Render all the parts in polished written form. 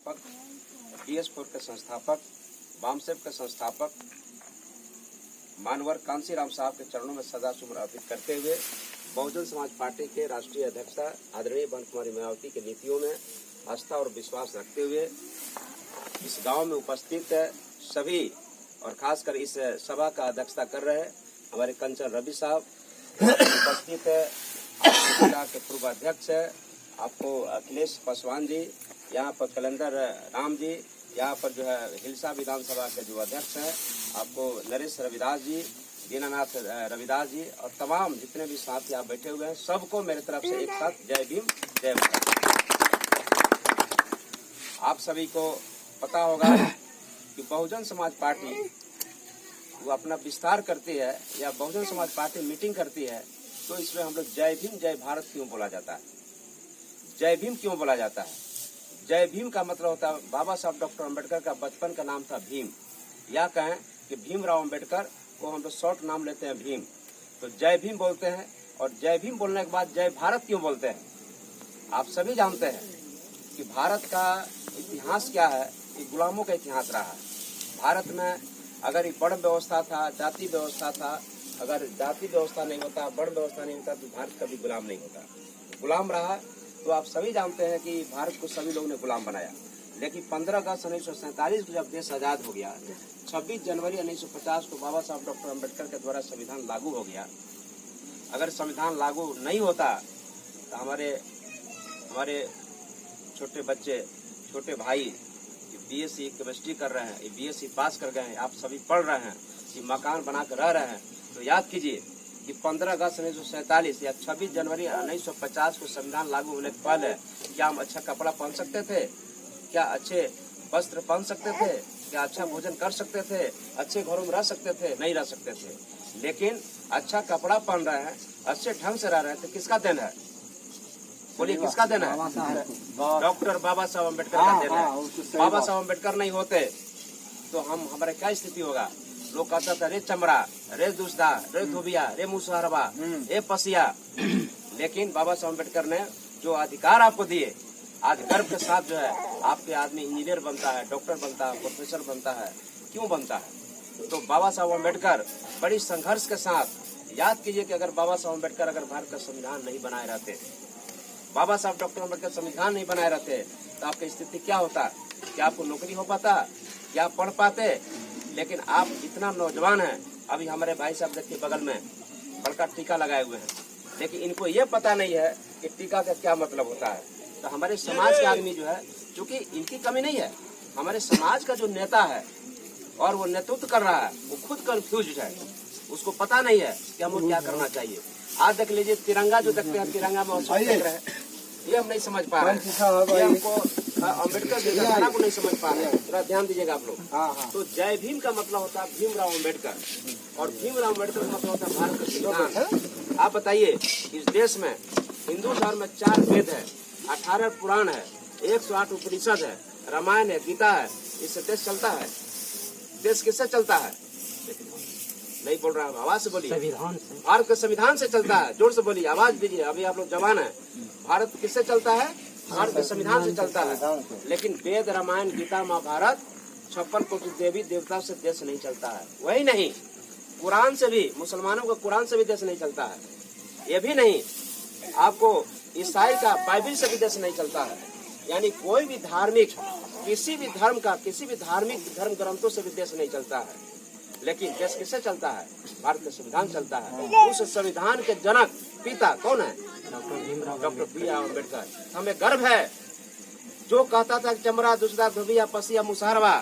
संस्थापक, DS4 के संस्थापक, वामसेव के संस्थापक मानवर कांसीराम साहब के चरणों में सदा सुमन अर्पित करते हुए बहुजन समाज पार्टी के राष्ट्रीय अध्यक्ष आदरणीय बहन कुमारी मायावती की नीतियों में आस्था और विश्वास रखते हुए इस गांव में उपस्थित सभी और खासकर इस सभा का अध्यक्षता कर रहे हमारे कंचन रवि साहब, उपस्थित जिला के पूर्व अध्यक्ष आपको अखिलेश पासवान जी, यहाँ पर कैलेंडर राम जी, यहाँ पर जो है हिलसा विधानसभा के जो अध्यक्ष हैं आपको नरेश रविदास जी, दीनानाथ रविदास जी और तमाम जितने भी साथी आप बैठे हुए हैं, सबको मेरे तरफ से एक साथ जय भीम जय भारत। आप सभी को पता होगा कि बहुजन समाज पार्टी वो अपना विस्तार करती है या बहुजन समाज पार्टी मीटिंग करती है तो इसमें हम लोग जय भीम जय भारत क्यों बोला जाता है? जय भीम क्यों बोला जाता है? जय भीम का मतलब होता है बाबा साहब डॉक्टर अम्बेडकर का बचपन का नाम था भीम, या कहें कि भीमराव अम्बेडकर को हम लोग शॉर्ट नाम लेते हैं भीम, तो जय भीम बोलते हैं। और जय भीम बोलने के बाद जय भारत क्यों बोलते हैं? आप सभी जानते हैं कि भारत का इतिहास क्या है, ये गुलामों का इतिहास रहा है। भारत में अगर एक वर्ण व्यवस्था था, जाति व्यवस्था था, अगर जाति व्यवस्था नहीं होता, वर्ण व्यवस्था नहीं होता तो भारत कभी गुलाम नहीं होता, गुलाम रहा। तो आप सभी जानते हैं कि भारत को सभी लोगों ने गुलाम बनाया, लेकिन 15 अगस्त 1947 को जब देश आजाद हो गया, 26 जनवरी 1950 को बाबा साहब डॉक्टर अम्बेडकर के द्वारा संविधान लागू हो गया। अगर संविधान लागू नहीं होता तो हमारे छोटे बच्चे, छोटे भाई BSc केमिस्ट्री कर रहे हैं, BSc पास कर गए हैं, आप सभी पढ़ रहे हैं, ये मकान बना कर रह रहे हैं, तो याद कीजिए कि 15 अगस्त 1947 या 26 जनवरी 1950 को संविधान लागू होने के पहले क्या हम अच्छा कपड़ा पहन सकते थे? क्या अच्छे वस्त्र पहन सकते थे? क्या अच्छा भोजन कर सकते थे? अच्छे घरों में रह सकते थे? नहीं रह सकते थे। लेकिन अच्छा कपड़ा पहन रहे हैं, अच्छे ढंग से रह रहे हैं, तो किसका देन है? बोलिए, किसका देन है? डॉक्टर बाबा साहब अम्बेडकर का देन है। बाबा साहब अम्बेडकर नहीं होते तो हमारे क्या स्थिति होगा? लोग कहता था रे चमड़ा, रे दुसदा, रे धोबिया, रे मुसहरबा, रे पसिया। लेकिन बाबा साहब अम्बेडकर ने जो अधिकार आपको दिए, आज गर्व के साथ जो है आपके आदमी इंजीनियर बनता है, डॉक्टर बनता है, प्रोफेसर बनता है। क्यों बनता है? तो बाबा साहब अम्बेडकर बड़ी संघर्ष के साथ, याद कीजिए कि अगर बाबा साहब अम्बेडकर अगर भारत का संविधान नहीं बनाए रहते, बाबा साहब डॉक्टर अम्बेडकर संविधान नहीं बनाए रहते तो आपकी स्थिति क्या होता? क्या आपको नौकरी हो पाता? क्या आप पढ़ पाते? लेकिन आप इतना नौजवान हैं, अभी हमारे भाई साहब देखिए बगल में बड़का टीका लगाए हुए हैं, लेकिन इनको ये पता नहीं है कि टीका का क्या मतलब होता है। तो हमारे समाज के आदमी जो है, चूंकि इनकी कमी नहीं है, हमारे समाज का जो नेता है और वो नेतृत्व कर रहा है, वो खुद कंफ्यूज है, उसको पता नहीं है कि हमको क्या करना चाहिए। आज देख लीजिए तिरंगा जो देखते हैं, तिरंगा में देख रहे हैं, ये हम नहीं समझ पा रहे हैं, ये हमको अम्बेडकर जी का को नहीं समझ पा रहे हैं। थोड़ा ध्यान दीजिएगा आप लोग। तो जय भीम का मतलब होता है भीमराव अम्बेडकर, और भीमराव अम्बेडकर का मतलब होता है भारत का संविधान। आप बताइए, इस देश में हिंदू धर्म में 4 वेद है, 18 पुराण है, 108 उपनिषद है, रामायण है, गीता है, इससे देश चलता है। देश किससे चलता है? नहीं बोल रहा, आवाज से बोलिए। भारत के संविधान से चलता है। जोर से बोलिए, आवाज दीजिए, अभी आप लोग जवान है। भारत किससे चलता है? भारत के संविधान से चलता है। लेकिन वेद, रामायण, गीता, महाभारत, 56 कोटि देवी देवता से देश नहीं चलता है। वही नहीं, कुरान से भी, मुसलमानों का कुरान से भी देश नहीं चलता है। ये भी नहीं, आपको ईसाई का बाइबिल से भी देश नहीं चलता है। यानी कोई भी धार्मिक, किसी भी धर्म का, किसी भी धार्मिक धर्म ग्रंथों से भी देश नहीं चलता है। लेकिन देश किससे चलता है? भारत का संविधान चलता है। उस संविधान के जनक पिता कौन है? डॉक्टर भीमराव अम्बेडकर। हमें गर्व है, जो कहता था चमड़ा, दुसदा, धोबिया, पसिया, मुसहरबा,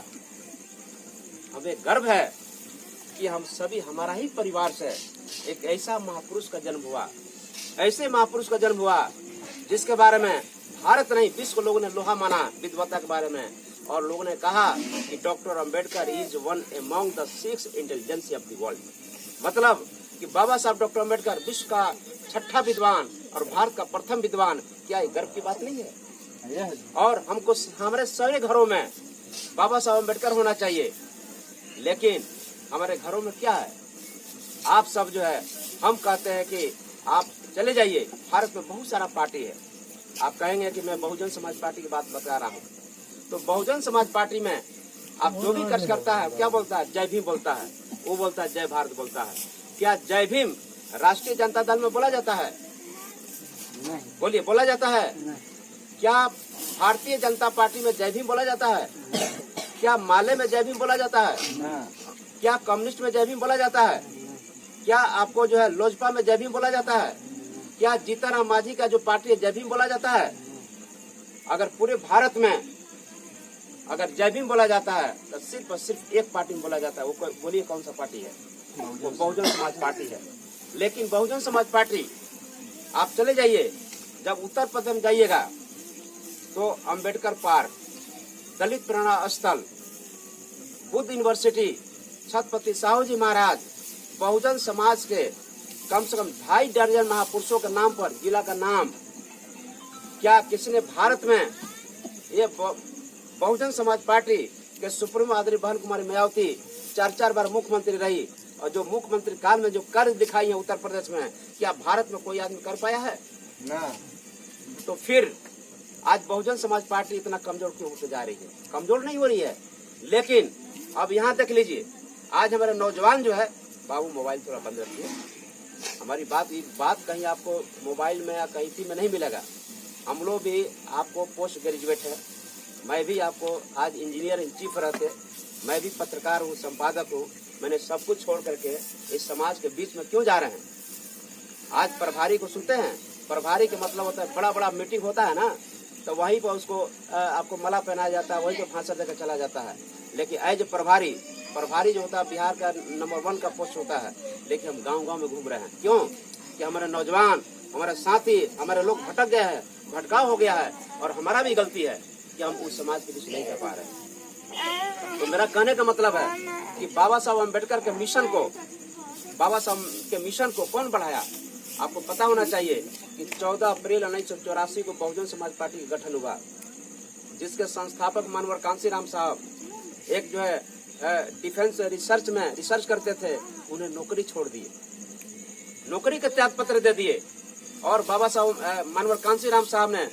हमें गर्व है कि हम सभी, हमारा ही परिवार से एक ऐसा महापुरुष का जन्म हुआ, ऐसे महापुरुष का जन्म हुआ जिसके बारे में भारत नहीं विश्व लोगों ने लोहा माना, विद्वता के बारे में। और लोगों ने कहा कि doctor Ambedkar is one among the 6 intelligence of the world. मतलब कि बाबा साहब डॉक्टर अम्बेडकर विश्व का 6ठा विद्वान और भारत का प्रथम विद्वान। क्या ये गर्व की बात नहीं है? और हमको हमारे सारे घरों में बाबा साहब अम्बेडकर होना चाहिए। लेकिन हमारे घरों में क्या है? आप सब जो है, हम कहते हैं कि आप चले जाइए, भारत में बहुत सारा पार्टी है। आप कहेंगे कि मैं बहुजन समाज पार्टी की बात बता रहा हूँ। तो बहुजन समाज पार्टी में आप जो भी खर्च करता है क्या बोलता है? जय भीम बोलता है, वो बोलता है जय भारत बोलता है। क्या जय भीम राष्ट्रीय जनता दल में बोला जाता है? नहीं, बोलिए, बोला जाता है? नहीं, क्या भारतीय जनता पार्टी में जय भीम बोला जाता है? क्या माले में जय भीम बोला जाता है? क्या कम्युनिस्ट में जय भीम बोला जाता है? क्या आपको जो है लोजपा में जय भीम बोला जाता है? क्या जीतनराम मांझी का जो पार्टी है जय भीम बोला जाता है? अगर पूरे भारत में अगर जय भीम बोला जाता है तो सिर्फ और सिर्फ एक पार्टी में बोला जाता है, वो बोलिए कौन सा पार्टी है? वो बहुजन समाज पार्टी है। लेकिन बहुजन समाज पार्टी आप चले जाइए, जब उत्तर प्रदेश में जाइएगा तो अंबेडकर पार्क, दलित प्रेरणा स्थल, बुद्ध यूनिवर्सिटी, छत्रपति साहू जी महाराज, बहुजन समाज के कम से कम 2.5 दर्जन महापुरुषों के नाम पर जिला का नाम, क्या किसी ने भारत में ये बहुजन समाज पार्टी के सुप्रीमो आदरणीय बहन कुमारी मायावती 4 बार मुख्यमंत्री रही और जो मुख्यमंत्री काल में जो कार्य दिखाई है उत्तर प्रदेश में, क्या भारत में कोई आदमी कर पाया है? ना। तो फिर आज बहुजन समाज पार्टी इतना कमजोर क्यों होते जा रही है? कमजोर नहीं हो रही है, लेकिन अब यहाँ देख लीजिए, आज हमारे नौजवान जो है, बाबू मोबाइल थोड़ा बंद रखिए, हमारी बात कहीं आपको मोबाइल में या कहीं में नहीं मिलेगा। हम लोग भी आपको पोस्ट ग्रेजुएट है, मैं भी आपको आज इंजीनियर इन चीफ रहते, मैं भी पत्रकार हूँ, संपादक हूँ, मैंने सब कुछ छोड़ करके इस समाज के बीच में क्यों जा रहे हैं? आज प्रभारी को सुनते हैं, प्रभारी के मतलब होता है बड़ा मीटिंग होता है ना, तो वहीं पर उसको आपको मला पहनाया जाता है, वहीं पर भाषण देकर चला जाता है। लेकिन एज प्रभारी जो होता है बिहार का नंबर 1 का पोस्ट होता है, लेकिन हम गांव में घूम रहे हैं। क्यों? कि हमारे नौजवान, हमारे साथी, हमारे लोग भटक गए हैं, भटकाव हो गया है, और हमारा भी गलती है कि हम उस समाज के कुछ नहीं कर पा रहे हैं। तो मेरा कहने का मतलब है कि बाबा साहब अम्बेडकर के मिशन को कौन बढ़ाया? आपको पता होना चाहिए कि 14 अप्रैल 1984 को बहुजन समाज पार्टी का गठन हुआ, जिसके संस्थापक मानवर कांशीराम साहब एक जो है डिफेंस रिसर्च करते थे, उन्हें नौकरी छोड़ दिए, नौकरी का त्याग पत्र दे दिए, और बाबा साहब मानवर कांशीराम साहब ने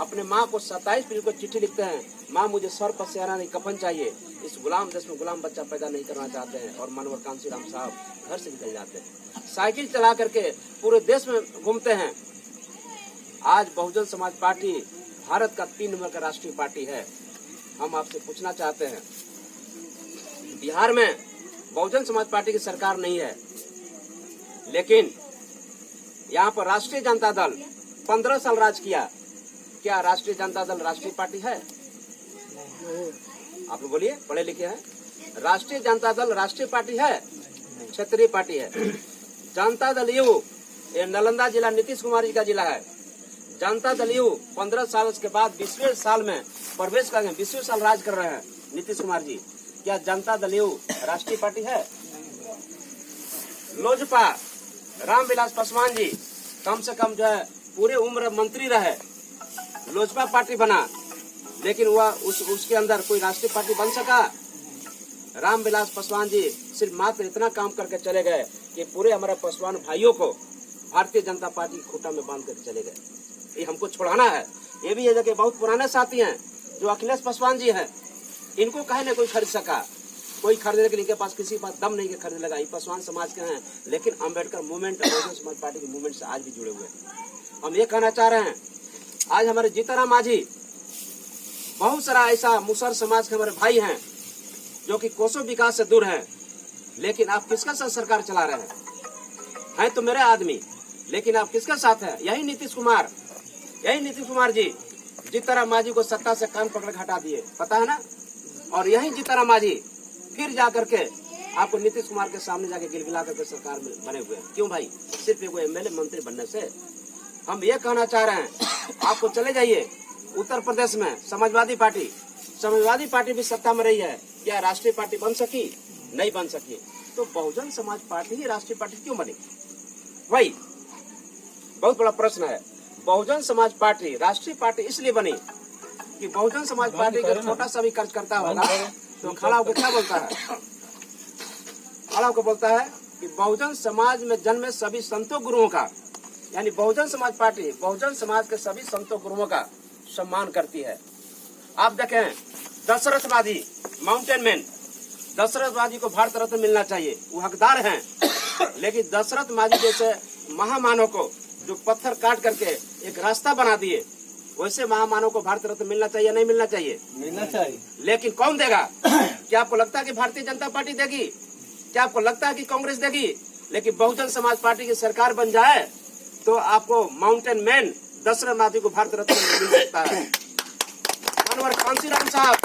अपने माँ को 27 फरवरी को चिट्ठी लिखते हैं, माँ मुझे सर पर सियारा नहीं कफन चाहिए, इस गुलाम देश में गुलाम बच्चा पैदा नहीं करना चाहते हैं। और मानवर कांशीराम साहब घर से निकल जाते हैं, साइकिल चला करके पूरे देश में घूमते हैं। आज बहुजन समाज पार्टी भारत का 3 नंबर का राष्ट्रीय पार्टी है। हम आपसे पूछना चाहते हैं, बिहार में बहुजन समाज पार्टी की सरकार नहीं है, लेकिन यहाँ पर राष्ट्रीय जनता दल 15 साल राज किया। क्या राष्ट्रीय जनता दल राष्ट्रीय पार्टी है? आप लोग बोलिए, पढ़े लिखे हैं। राष्ट्रीय जनता दल राष्ट्रीय पार्टी है? क्षेत्रीय पार्टी है। जनता दल यू, ये नालंदा जिला नीतीश कुमार जी का जिला है। जनता दल यू 15 साल के बाद 20वें साल में प्रवेश कर गए, 20वें साल राज कर रहे हैं नीतीश कुमार जी। क्या जनता दल यू राष्ट्रीय पार्टी है? लोजपा रामविलास पासवान जी कम से कम जो है पूरे उम्र मंत्री रहे, लोजपा पार्टी बना, लेकिन वह उसके अंदर कोई राष्ट्रीय पार्टी बन सका? रामविलास पासवान जी सिर्फ मात्र इतना काम करके चले गए कि पूरे हमारे पासवान भाइयों को भारतीय जनता पार्टी की खूंटा में बांध कर चले गए। ये हमको छुड़ाना है। ये भी ये जगह बहुत पुराने साथी हैं जो अखिलेश पासवान जी हैं, इनको कहे न कोई खरीद सका, कोई खरीदने के लिए इनके पास किसी के पास दम नहीं के खरीदने लगा। ये पासवान समाज के हैं, लेकिन अम्बेडकर मूवमेंट, बहुजन समाज पार्टी के मूवमेंट से आज भी जुड़े हुए हैं। हम ये कहना चाह रहे हैं, आज हमारे जीतनराम मांझी, बहुत सारा ऐसा मुसहर समाज के हमारे भाई हैं जो कि कोसों विकास से दूर हैं, लेकिन आप किसका साथ सरकार चला रहे हैं तो मेरे आदमी, लेकिन आप किसके साथ हैं? यही नीतीश कुमार जी जीतनराम मांझी को सत्ता से कान पकड़ हटा दिए, पता है ना। और यही जीतनराम मांझी फिर जाकर के आपको नीतीश कुमार के सामने जाके गिलगिला करके सरकार में बने हुए हैं। क्यों भाई? सिर्फ एक एमएलए मंत्री बनने से। हम ये कहना चाह रहे हैं, आपको चले जाइए उत्तर प्रदेश में समाजवादी पार्टी भी सत्ता में रही है, क्या राष्ट्रीय पार्टी बन सकी? नहीं बन सकी। तो बहुजन समाज पार्टी ही राष्ट्रीय पार्टी क्यों बनी? वही बहुत बड़ा प्रश्न है। बहुजन समाज पार्टी राष्ट्रीय पार्टी इसलिए बनी कि बहुजन समाज पार्टी का छोटा सा भी कार्यकर्ता होगा तो खड़ा होकर क्या बोलता है? खड़ा होकर बोलता है कि बहुजन समाज में जन्मे सभी संतों गुरुओं का, यानी बहुजन समाज पार्टी बहुजन समाज के सभी संतों गुरुओं का सम्मान करती है। आप देखें दशरथ मांझी, माउंटेन मैन, दशरथ मांझी को भारत रत्न मिलना चाहिए, वो हकदार हैं। लेकिन दशरथ मांझी जैसे महामानव को जो पत्थर काट करके एक रास्ता बना दिए, वैसे महामानव को भारत रत्न मिलना चाहिए, नहीं मिलना चाहिए? मिलना चाहिए। लेकिन कौन देगा? क्या आपको लगता है कि भारतीय जनता पार्टी देगी? क्या आपको लगता है कि कांग्रेस देगी? लेकिन बहुजन समाज पार्टी की सरकार बन जाए तो आपको माउंटेन मैन दशरथ मांझी को भारत रत्न मिल सकता है। मानवर कांसीराम साहब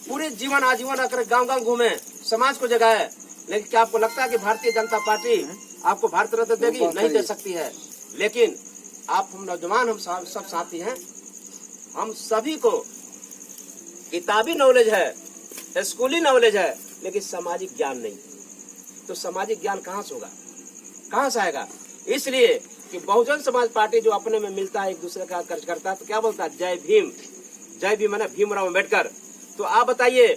पूरे जीवन आजीवन आकर गांव-गांव घूमे, समाज को जगाए, लेकिन क्या आपको लगता है कि भारतीय जनता पार्टी आपको भारत रत्न देगी? नहीं दे सकती है। लेकिन आप हम नौजवान, हम सब साथी हैं, हम सभी को किताबी नॉलेज है, स्कूली नॉलेज है, लेकिन सामाजिक ज्ञान नहीं। तो सामाजिक ज्ञान कहाँ से होगा, कहाँ से आएगा? इसलिए कि बहुजन समाज पार्टी जो अपने में मिलता है, एक दूसरे का खर्च करता है, तो क्या बोलता है? जय भीम, जय भीम है ना, भीमराव अम्बेडकर। तो आप बताइए